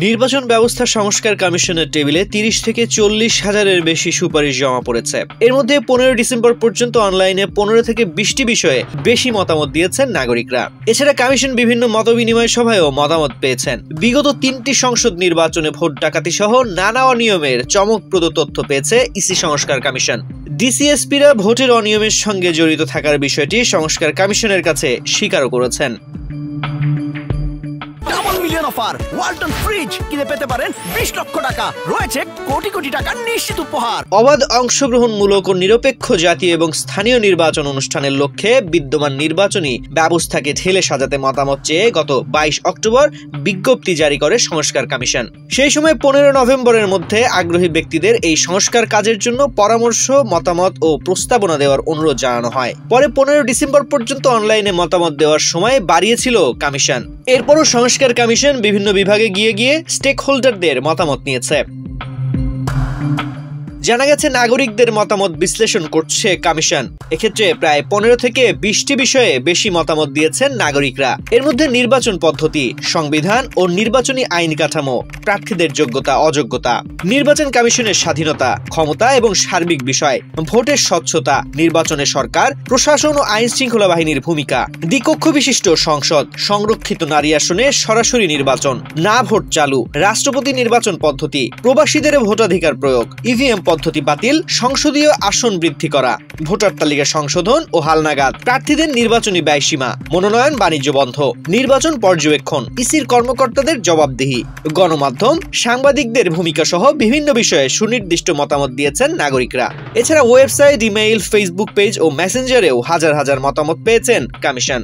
নির্বাচন ব্যবস্থা সংস্কার কমিশনের টেবিলে ৩০ থেকে ৪০ হাজারের বেশি সুপারিশ জমা পড়েছে। এর মধ্যে ১৫ ডিসেম্বর পর্যন্ত অনলাইনে ১৫ থেকে ২০টি বিষয়ে বেশি মতামত দিয়েছেন নাগরিকরা। এছাড়া কমিশন বিভিন্ন মতবিনিময় সভায়ও মতামত পেয়েছেন। বিগত ৩টি সংসদ নির্বাচনে ভোট ডাকাতি সহ নানা অনিয়মের চমকপ্রদ তথ্য পেয়েছে ইসি সংস্কার কমিশন। ডিসিএসপিরা ভোটের অনিয়মের সঙ্গে জড়িত থাকার বিষয়টি সংস্কার কমিশনের কাছে স্বীকারও করেছেন। অফার ওয়ালটন ফ্রিজ কিনে পেতে পারেন ২০ লক্ষ টাকা, রয়েছে কোটি কোটি টাকার নিশ্চিত উপহার। অবাধ অংশগ্রহণমূলক ও নিরপেক্ষ জাতীয় এবং স্থানীয় নির্বাচন অনুষ্ঠানের লক্ষ্যে বিদ্যমান নির্বাচনী ব্যবস্থাকে ঢেলে সাজাতে মতামত চেয়ে গত ২২ অক্টোবর বিজ্ঞপ্তি জারি করে সংস্কার কমিশন। সেই সময় ১৫ নভেম্বরের মধ্যে আগ্রহী ব্যক্তিদের এই সংস্কার কাজের জন্য পরামর্শ, মতামত ও প্রস্তাবনা দেওয়ার অনুরোধ জানানো হয়। পরে ১৫ ডিসেম্বর পর্যন্ত অনলাইনে মতামত দেওয়ার সময় বাড়িয়েছিল কমিশন। এরপরও সংস্কার কমিশন বিভিন্ন বিভাগে গিয়ে স্টেক হোল্ডারদের মতামত নিয়েছে। জানা গেছে নাগরিকদের মতামত বিশ্লেষণ করছে কমিশন। এক্ষেত্রে প্রায় ১৫ থেকে ২০টি বিষয়ে বেশি মতামত দিয়েছেন নাগরিকরা। এর মধ্যে নির্বাচন পদ্ধতি, সংবিধান ও নির্বাচনী আইন কাঠামো, প্রার্থীদের যোগ্যতা অযোগ্যতা, নির্বাচন কমিশনের স্বাধীনতা, ক্ষমতা এবং সার্বিক বিষয়, ভোটের স্বচ্ছতা, নির্বাচনে সরকার, প্রশাসন ও আইন শৃঙ্খলা বাহিনীর ভূমিকা, দ্বিকক্ষ বিশিষ্ট সংসদ, সংরক্ষিত নারী আসনে সরাসরি নির্বাচন, না ভোট চালু, রাষ্ট্রপতি নির্বাচন পদ্ধতি, প্রবাসীদের ভোটাধিকার প্রয়োগ, ইভিএম পদ্ধতি বাতিল, সংসদীয় আসন বৃদ্ধি করা, ভোটার তালিকা সংশোধন ও হালনাগাদ, প্রার্থীদের নির্বাচনী ব্যয়সীমা, মনোনয়ন বাণিজ্য বন্ধ, নির্বাচন পর্যবেক্ষণ, ইসির কর্মকর্তাদের জবাবদিহি, গণমাধ্যম, সাংবাদিকদের ভূমিকা সহ বিভিন্ন বিষয়ে সুনির্দিষ্ট মতামত দিয়েছেন নাগরিকরা। এছাড়া ওয়েবসাইট, ইমেইল, ফেসবুক পেজ ও মেসেঞ্জারেও হাজার হাজার মতামত পেয়েছেন কমিশন।